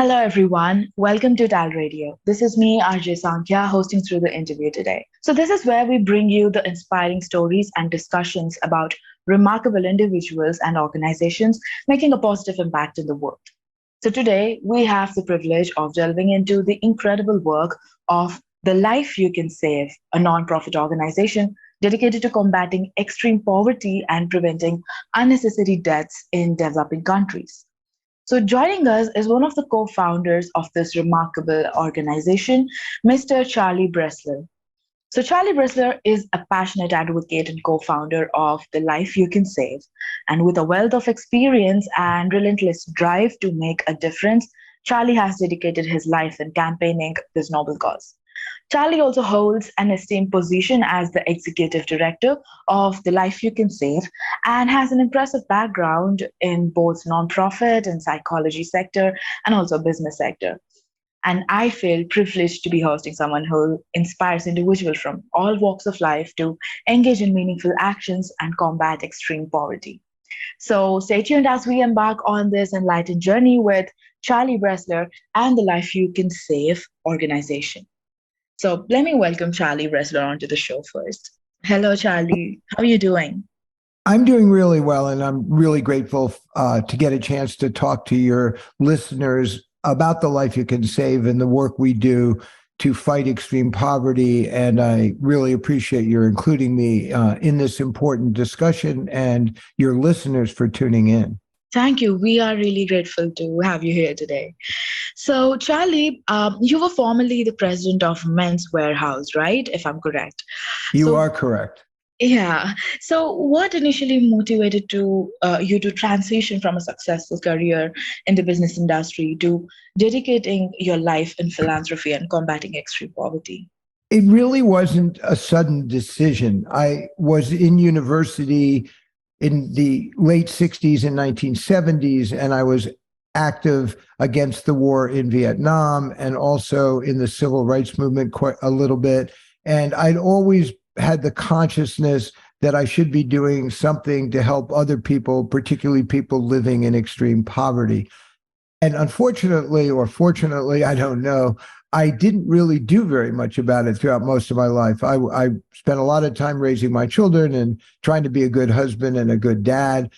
Hello, everyone. Welcome to TALRadio. This is me, RJ Saankhya, hosting through the interview today. So, this is where we bring you the inspiring stories and discussions about remarkable individuals and organizations making a positive impact in the world. So, today we have the privilege of delving into the incredible work of The Life You Can Save, a nonprofit organization dedicated to combating extreme poverty and preventing unnecessary deaths in developing countries. So, joining us is one of the co founders of this remarkable organization, Mr. Charlie Bresler. So, Charlie Bresler is a passionate advocate and co founder of The Life You Can Save. And with a wealth of experience and relentless drive to make a difference, Charlie has dedicated his life in campaigning this noble cause. Charlie also holds an esteemed position as the executive director of The Life You Can Save and has an impressive background in both nonprofit and psychology sector and also business sector. And I feel privileged to be hosting someone who inspires individuals from all walks of life to engage in meaningful actions and combat extreme poverty. So stay tuned as we embark on this enlightened journey with Charlie Bresler and the Life You Can Save organization. So let me welcome Charlie Bresler onto the show first. Hello, Charlie. How are you doing? I'm doing really well, and I'm really grateful to get a chance to talk to your listeners about the life you can save and the work we do to fight extreme poverty. And I really appreciate your including me in this important discussion and your listeners for tuning in. Thank you. We are really grateful to have you here today. So, Charlie, you were formerly the president of Men's Warehouse, right? If I'm correct. You So, are correct. yeah. So, what initially motivated you to transition from a successful career in the business industry to dedicating your life in philanthropy and combating extreme poverty? It really wasn't a sudden decision. I was in university in the late 60s and 1970s, and I was active against the war in Vietnam and also in the civil rights movement quite a little bit. And I'd always had the consciousness that I should be doing something to help other people, particularly people living in extreme poverty. And unfortunately, or fortunately, I don't know, I didn't really do very much about it throughout most of my life. I spent a lot of time raising my children and trying to be a good husband and a good dad.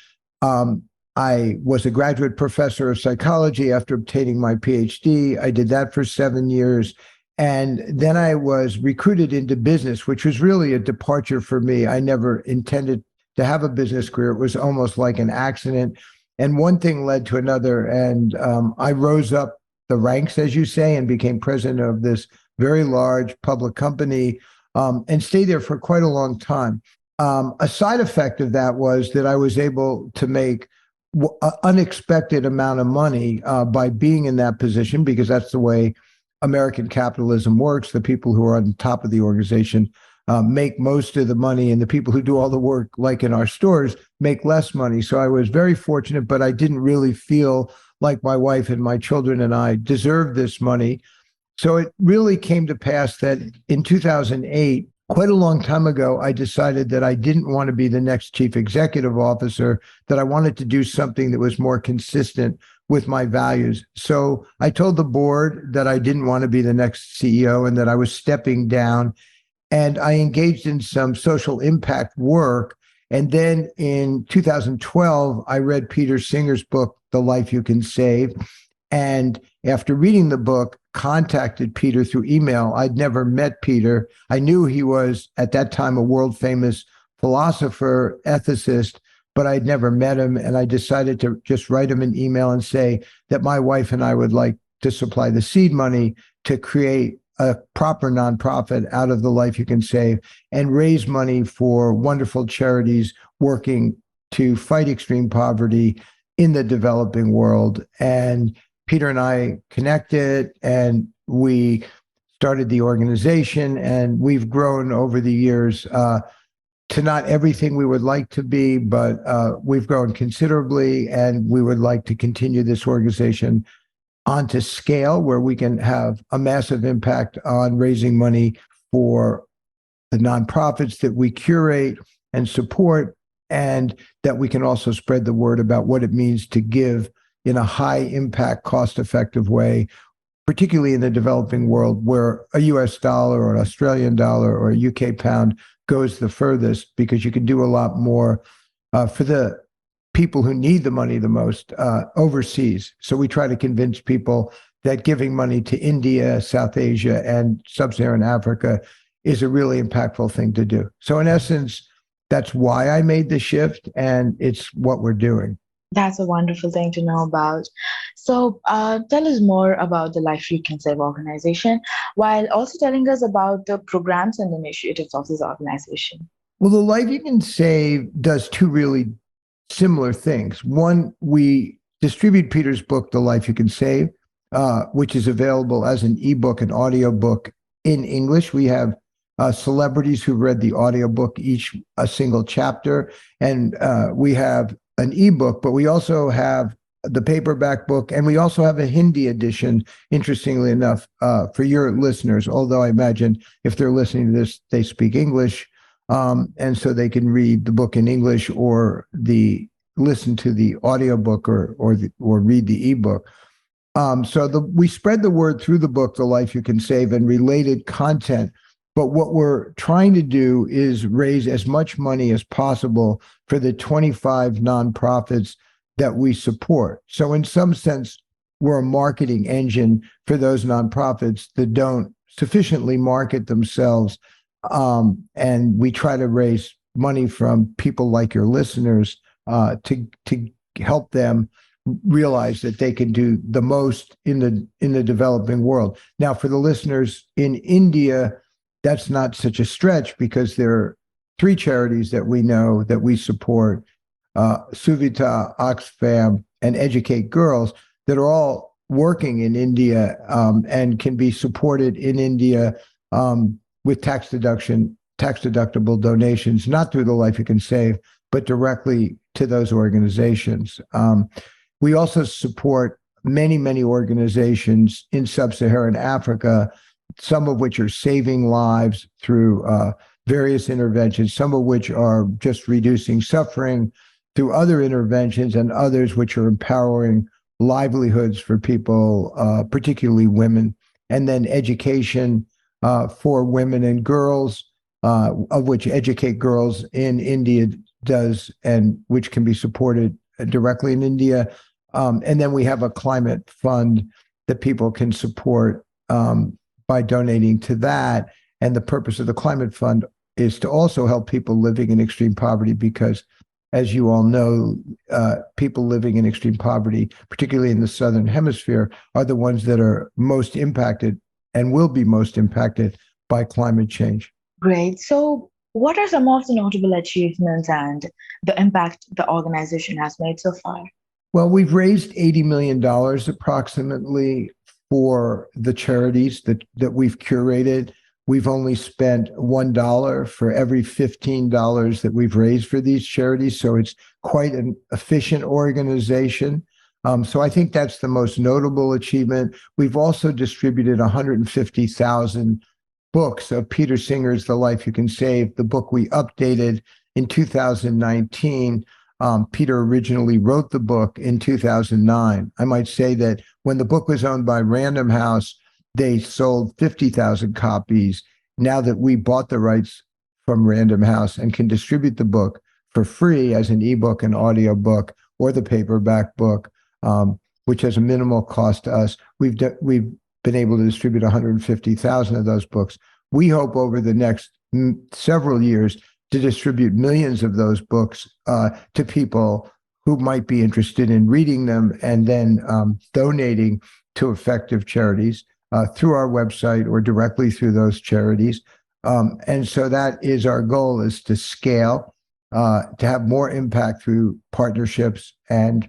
I was a graduate professor of psychology after obtaining my PhD. I did that for 7 years. And then I was recruited into business, which was really a departure for me. I never intended to have a business career. It was almost like an accident. And one thing led to another. And I rose up the ranks, as you say, and became president of this very large public company and stayed there for quite a long time. A side effect of that was that I was able to make an unexpected amount of money by being in that position, because that's the way American capitalism works. The people who are on the top of the organization make most of the money, and the people who do all the work, like in our stores, make less money. So I was very fortunate, but I didn't really feel like my wife and my children and I deserved this money. So it really came to pass that in 2008, quite a long time ago, I decided that I didn't want to be the next chief executive officer, that I wanted to do something that was more consistent with my values. So I told the board that I didn't want to be the next CEO and that I was stepping down. And I engaged in some social impact work. And then in 2012, I read Peter Singer's book, The Life You Can Save. And after reading the book, contacted Peter through email. I'd never met Peter. I knew he was, at that time, a world famous philosopher, ethicist, but I'd never met him. And I decided to just write him an email and say that my wife and I would like to supply the seed money to create a proper nonprofit out of The Life You Can Save and raise money for wonderful charities working to fight extreme poverty in the developing world. And Peter and I connected, and we started the organization, and we've grown over the years to not everything we would like to be, but we've grown considerably, and we would like to continue this organization onto scale where we can have a massive impact on raising money for the nonprofits that we curate and support, and that we can also spread the word about what it means to give in a high impact, cost effective way, particularly in the developing world where a US dollar or an Australian dollar or a UK pound goes the furthest, because you can do a lot more for the people who need the money the most overseas. So we try to convince people that giving money to India, South Asia, and Sub-Saharan Africa is a really impactful thing to do. So in essence, that's why I made the shift, and it's what we're doing. That's a wonderful thing to know about. So, tell us more about the Life You Can Save organization, while also telling us about the programs and initiatives of this organization. Well, the Life You Can Save does two really similar things. One, we distribute Peter's book, The Life You Can Save, which is available as an ebook and audiobook in English. We have celebrities who read the audiobook, each a single chapter, and we have an ebook, but we also have the paperback book, and we also have a Hindi edition, interestingly enough, for your listeners, although I imagine if they're listening to this, they speak English, and so they can read the book in English or listen to the audiobook or read the ebook. We spread the word through the book, The Life You Can Save, and related content. But what we're trying to do is raise as much money as possible for the 25 nonprofits that we support. So in some sense, we're a marketing engine for those nonprofits that don't sufficiently market themselves. And we try to raise money from people like your listeners to help them realize that they can do the most in the developing world. Now, for the listeners in India, that's not such a stretch, because there are three charities that we know that we support, Suvita, Oxfam, and Educate Girls, that are all working in India and can be supported in India with tax deductible donations, not through the Life You Can Save, but directly to those organizations. We also support many, many organizations in Sub-Saharan Africa, some of which are saving lives through various interventions, some of which are just reducing suffering through other interventions, and others which are empowering livelihoods for people, particularly women, and then education for women and girls, of which Educate Girls in India does, and which can be supported directly in India. And then we have a climate fund that people can support by donating to that. And the purpose of the Climate Fund is to also help people living in extreme poverty, because, as you all know, people living in extreme poverty, particularly in the Southern Hemisphere, are the ones that are most impacted and will be most impacted by climate change. Great. So, what are some of the notable achievements and the impact the organization has made so far? Well, we've raised $80 million approximately for the charities that we've curated. We've only spent $1 for every $15 that we've raised for these charities. So it's quite an efficient organization. So I think that's the most notable achievement. We've also distributed 150,000 books of Peter Singer's The Life You Can Save, the book we updated in 2019. Peter originally wrote the book in 2009. I might say that when the book was owned by Random House, they sold 50,000 copies. Now that we bought the rights from Random House and can distribute the book for free as an ebook and audiobook, or the paperback book, which has a minimal cost to us, we've been able to distribute 150,000 of those books. We hope over the next several years to distribute millions of those books to people who might be interested in reading them, and then donating to effective charities through our website or directly through those charities. And so that is our goal, is to scale, to have more impact through partnerships and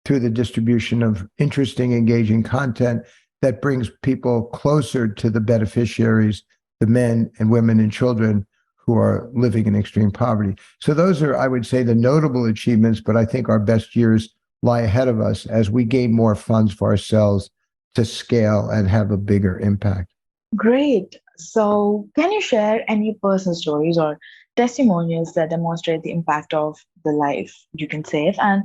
through the distribution of interesting, engaging content that brings people closer to the beneficiaries, the men and women and children who are living in extreme poverty. So those are, I would say, the notable achievements, but I think our best years lie ahead of us as we gain more funds for ourselves to scale and have a bigger impact. Great. So, can you share any personal stories or testimonials that demonstrate the impact of the life you can save? And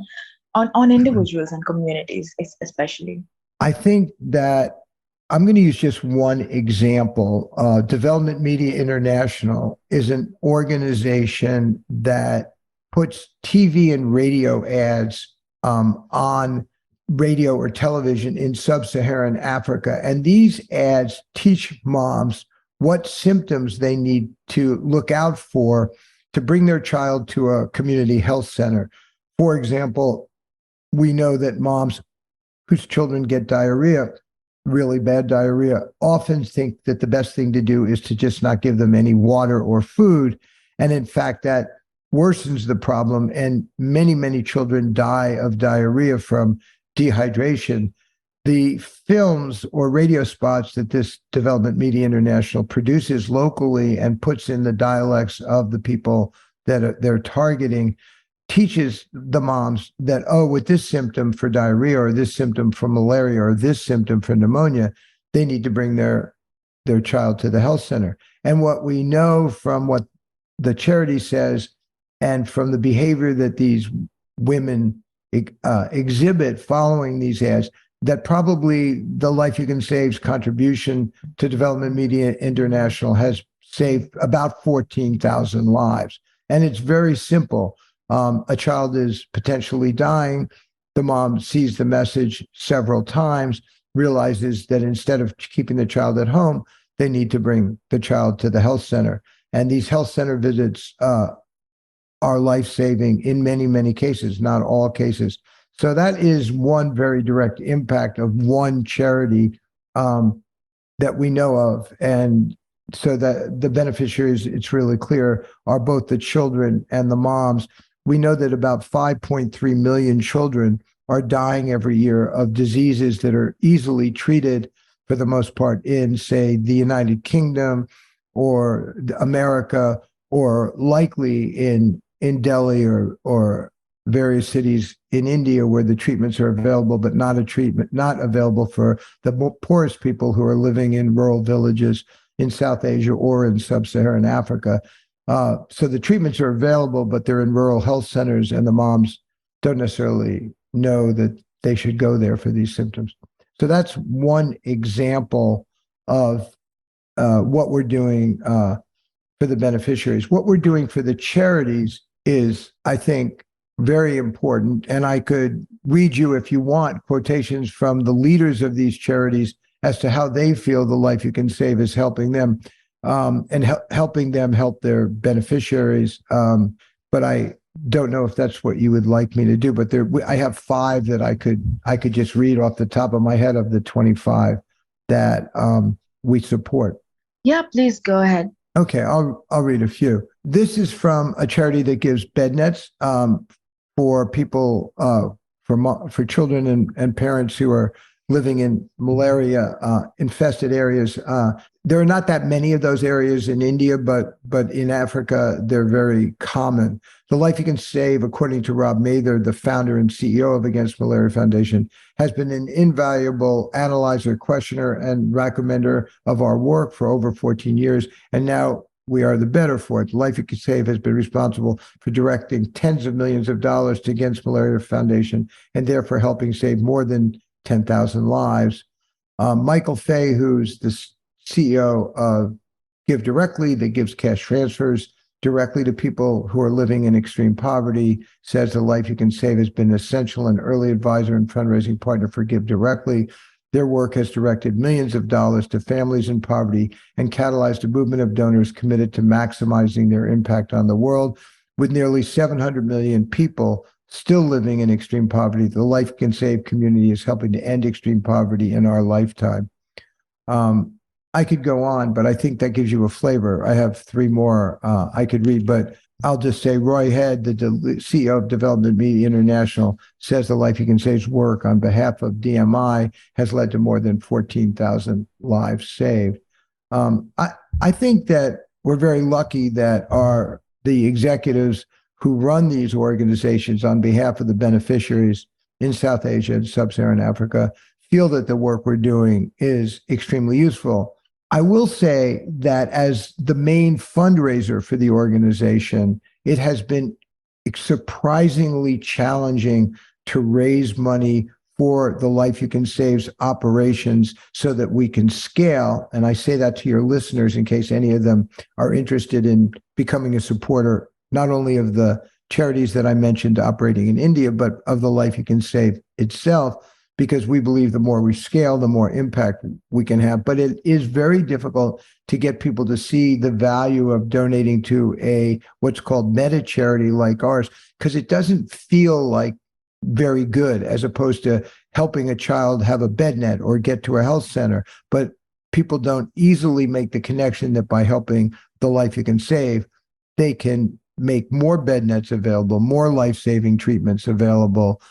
on individuals and communities, especially? I think that I'm going to use just one example. Development Media International is an organization that puts TV and radio ads on radio or television in sub-Saharan Africa. And these ads teach moms what symptoms they need to look out for to bring their child to a community health center. For example, we know that moms whose children get diarrhea, really bad diarrhea, often think that the best thing to do is to just not give them any water or food. And in fact, that worsens the problem. And many, many children die of diarrhea from dehydration. The films or radio spots that this Development Media International produces locally and puts in the dialects of the people that they're targeting teaches the moms that, oh, with this symptom for diarrhea or this symptom for malaria or this symptom for pneumonia, they need to bring their child to the health center. And what we know from what the charity says and from the behavior that these women exhibit following these ads, that probably the Life You Can Save's contribution to Development Media International has saved about 14,000 lives. And it's very simple. A child is potentially dying. The mom sees the message several times, realizes that instead of keeping the child at home, they need to bring the child to the health center. And these health center visits are life-saving in many, many cases, not all cases. So that is one very direct impact of one charity that we know of. And so that the beneficiaries, it's really clear, are both the children and the moms. We know that about 5.3 million children are dying every year of diseases that are easily treated, for the most part, in, say, the United Kingdom or America, or likely in Delhi or various cities in India where the treatments are available, but not available for the poorest people who are living in rural villages in South Asia or in sub-Saharan Africa. So the treatments are available, but they're in rural health centers, and the moms don't necessarily know that they should go there for these symptoms. So that's one example of what we're doing for the beneficiaries. What we're doing for the charities is, I think, very important. And I could read you, if you want, quotations from the leaders of these charities as to how they feel the Life You Can Save is helping them, and helping them help their beneficiaries. But I don't know if that's what you would like me to do. But I have 5 that I could just read off the top of my head of the 25 that we support. Yeah, please go ahead. Okay, I'll read a few. This is from a charity that gives bed nets for people, for children and parents who are living in malaria infested areas. There are not that many of those areas in India, but in Africa, they're very common. The Life You Can Save, according to Rob Mather, the founder and CEO of Against Malaria Foundation, has been an invaluable analyzer, questioner, and recommender of our work for over 14 years. And now we are the better for it. The Life You Can Save has been responsible for directing tens of millions of dollars to Against Malaria Foundation, and therefore helping save more than 10,000 lives. Michael Fay, who's the CEO of Give Directly, that gives cash transfers directly to people who are living in extreme poverty, says the Life You Can Save has been an essential and early advisor and fundraising partner for Give Directly. Their work has directed millions of dollars to families in poverty and catalyzed a movement of donors committed to maximizing their impact on the world. With nearly 700 million people still living in extreme poverty, the Life You Can Save community is helping to end extreme poverty in our lifetime. I could go on, but I think that gives you a flavor. I have 3 more I could read, but I'll just say Roy Head, the CEO of Development Media International, says the Life You Can Save's work on behalf of DMI has led to more than 14,000 lives saved. I think that we're very lucky that the executives who run these organizations on behalf of the beneficiaries in South Asia and Sub-Saharan Africa feel that the work we're doing is extremely useful. I will say that as the main fundraiser for the organization, it has been surprisingly challenging to raise money for the Life You Can Save's operations so that we can scale. And I say that to your listeners in case any of them are interested in becoming a supporter, not only of the charities that I mentioned operating in India, but of the Life You Can Save itself, because we believe the more we scale, the more impact we can have. But it is very difficult to get people to see the value of donating to a what's called meta charity like ours, because it doesn't feel like very good as opposed to helping a child have a bed net or get to a health center. But people don't easily make the connection that by helping the Life You Can Save, they can make more bed nets available, more life-saving treatments available.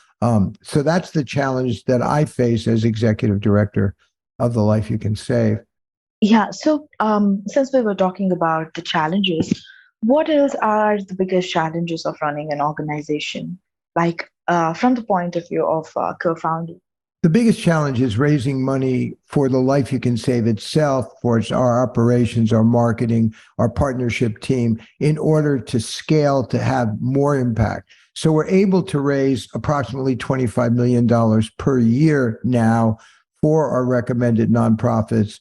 So that's the challenge that I face as executive director of the Life You Can Save. Yeah. So, since we were talking about the challenges, what else are the biggest challenges of running an organization? Like, from the point of view of co-founder. The biggest challenge is raising money for the Life You Can Save itself, for our operations, our marketing, our partnership team, in order to scale to have more impact. So we're able to raise approximately $25 million per year now for our recommended nonprofits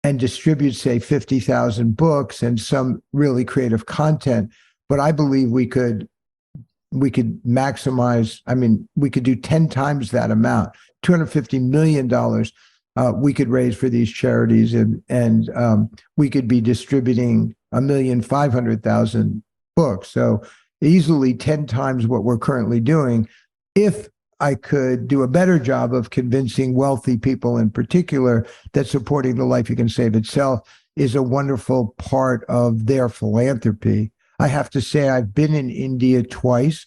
and distribute, say, 50,000 books and some really creative content. But I believe we could maximize, we could do 10 times that amount, $250 million we could raise for these charities, and we could be distributing 1,500,000 books. So easily 10 times what we're currently doing. If I could do a better job of convincing wealthy people in particular that supporting the Life You Can Save itself is a wonderful part of their philanthropy. I have to say, I've been in India twice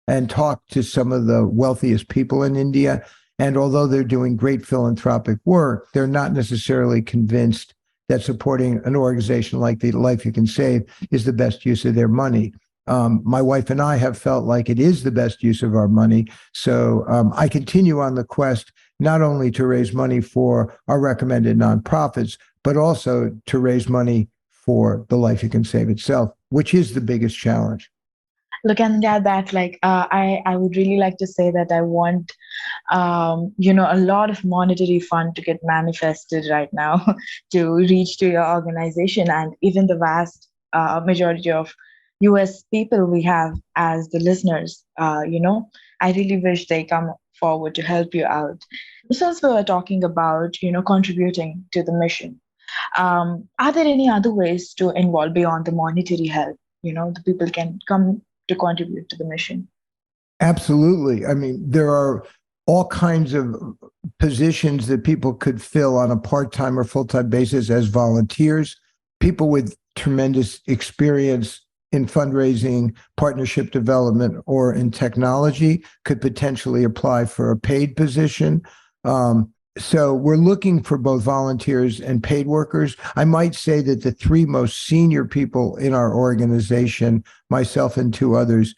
and talked to some of the wealthiest people in India. And although they're doing great philanthropic work, they're not necessarily convinced that supporting an organization like the Life You Can Save is the best use of their money. My wife and I have felt like it is the best use of our money. So I continue on the quest, not only to raise money for our recommended nonprofits, but also to raise money for the Life You Can Save itself, which is the biggest challenge. Looking at that, I would really like to say that I want, a lot of monetary fund to get manifested right now to reach to your organization, and even the vast majority of US people we have as the listeners. I really wish they come forward to help you out. Since we were talking about, contributing to the mission, are there any other ways to involve beyond the monetary help? The people can come to contribute to the mission. Absolutely. There are all kinds of positions that people could fill on a part-time or full-time basis as volunteers. People with tremendous experience in fundraising, partnership development, or in technology could potentially apply for a paid position. So we're looking for both volunteers and paid workers. I might say that the three most senior people in our organization, myself and two others,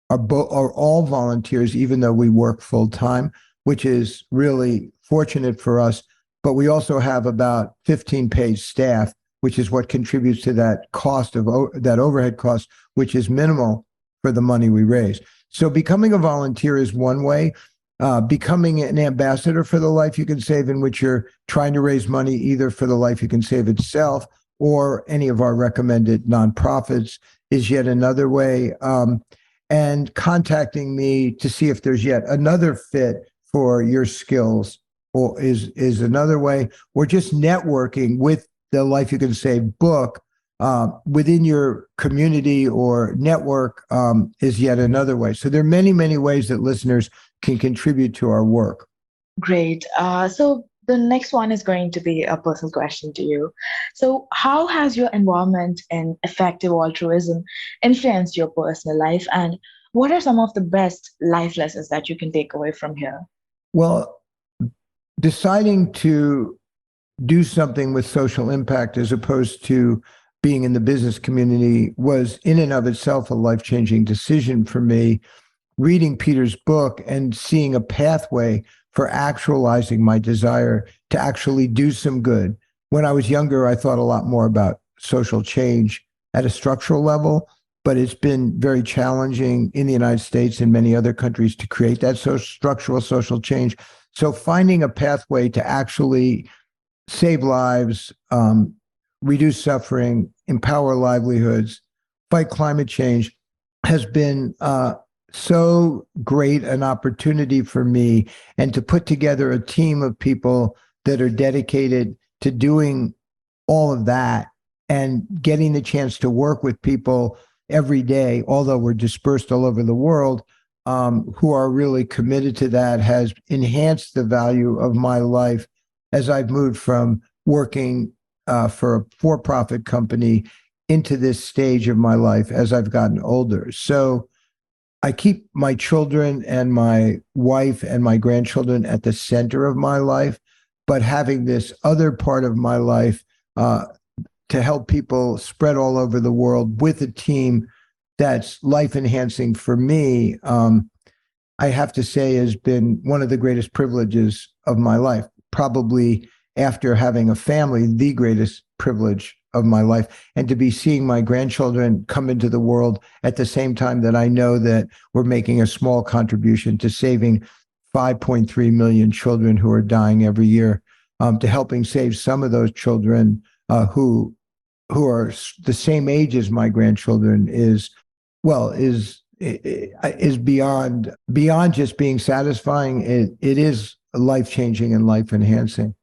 are all volunteers, even though we work full time, which is really fortunate for us. But we also have about 15 paid staff, which is what contributes to that cost of that overhead cost, which is minimal for the money we raise. So becoming a volunteer is one way. Becoming an ambassador for the Life You Can Save, in which you're trying to raise money either for the Life You Can Save itself or any of our recommended nonprofits, is yet another way. And contacting me to see if there's yet another fit for your skills or is another way, or just networking with the Life You Can Save book within your community or network is yet another way. So there are many, many ways that listeners can contribute to our work. Great. So the next one is going to be a personal question to you. So how has your involvement in effective altruism influenced your personal life? And what are some of the best life lessons that you can take away from here? Well, deciding to do something with social impact as opposed to being in the business community was in and of itself a life-changing decision for me. Reading Peter's book and seeing a pathway for actualizing my desire to actually do some good. When I was younger, I thought a lot more about social change at a structural level. but it's been very challenging in the United States and many other countries to create that structural social change. So finding a pathway to actually save lives, reduce suffering, empower livelihoods, fight climate change has been so great an opportunity for me, and to put together a team of people that are dedicated to doing all of that and getting the chance to work with people every day, although we're dispersed all over the world, who are really committed to that, has enhanced the value of my life as I've moved from working for a for-profit company into this stage of my life as I've gotten older. So I keep my children and my wife and my grandchildren at the center of my life, but having this other part of my life to help people spread all over the world with a team that's life enhancing for me, I have to say has been one of the greatest privileges of my life. Probably after having a family, the greatest privilege of my life, and to be seeing my grandchildren come into the world at the same time that I know that we're making a small contribution to saving 5.3 million children who are dying every year, to helping save some of those children who are the same age as my grandchildren is beyond just being satisfying. It is life-changing and life-enhancing.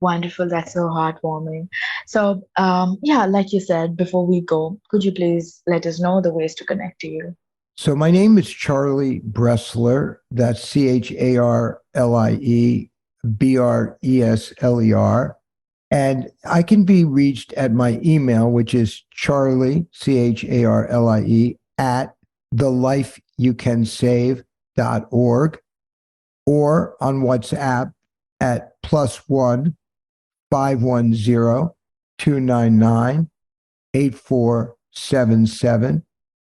Wonderful. That's so heartwarming. So, yeah, like you said, before we go, could you please let us know the ways to connect to you? So my name is Charlie Bresler. That's CharlieBresler. And I can be reached at my email, which is Charlie, Charlie, at thelifeyoucansave.org, or on WhatsApp at +1 510-299-8477.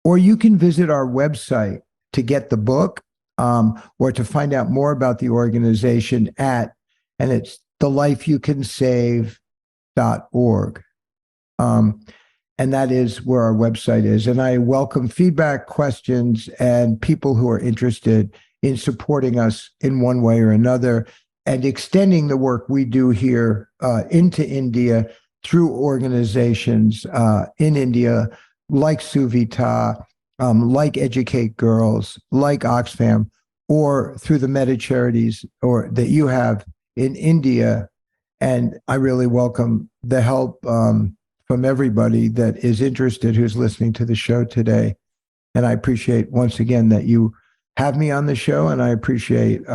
Or you can visit our website to get the book, or to find out more about the organization and it's thelifeyoucansave.org. And that is where our website is. And I welcome feedback, questions, and people who are interested in supporting us in one way or another, and extending the work we do here into India through organizations in India like Suvita, like Educate Girls, like Oxfam, or through the Meta charities that you have in India. And I really welcome the help from everybody that is interested who's listening to the show today. And I appreciate once again that you have me on the show, and I appreciate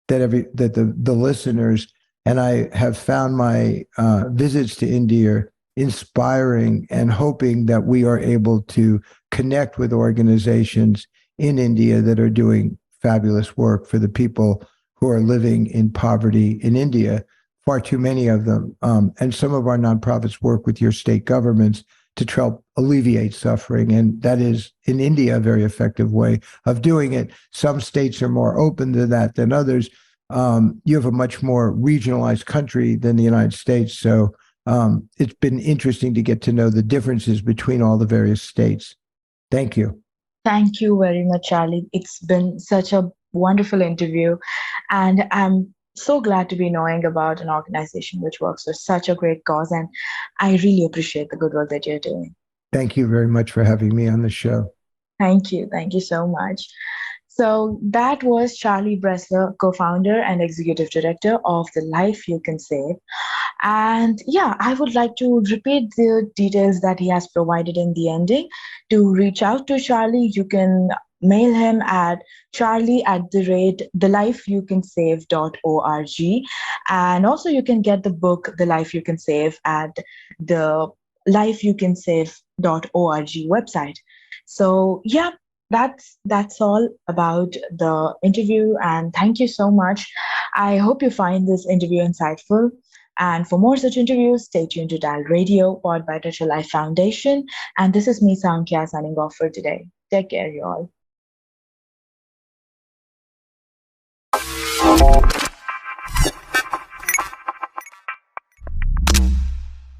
that the listeners, and I have found my visits to India inspiring, and hoping that we are able to connect with organizations in India that are doing fabulous work for the people who are living in poverty in India, far too many of them. And some of our nonprofits work with your state governments to help alleviate suffering. And that is, in India, a very effective way of doing it. Some states are more open to that than others. You have a much more regionalized country than the United States. So it's been interesting to get to know the differences between all the various states. Thank you. Thank you very much, Charlie. It's been such a wonderful interview, and I'm so glad to be knowing about an organization which works for such a great cause, and I really appreciate the good work that you're doing. Thank you very much for having me on the show. Thank you. Thank you so much. So that was Charlie Bresler, co-founder and executive director of The Life You Can Save. And yeah, I would like to repeat the details that he has provided in the ending. To reach out to Charlie, you can mail him at charlie@thelifeyoucansave.org. And also you can get the book, The Life You Can Save, at the lifeyoucansave.org website. So yeah, that's all about the interview, and thank you so much. I hope you find this interview insightful. And for more such interviews, stay tuned to TALRadio, powered by Touch a Life Foundation. And this is me, Saankhya, signing off for today. Take care, you all.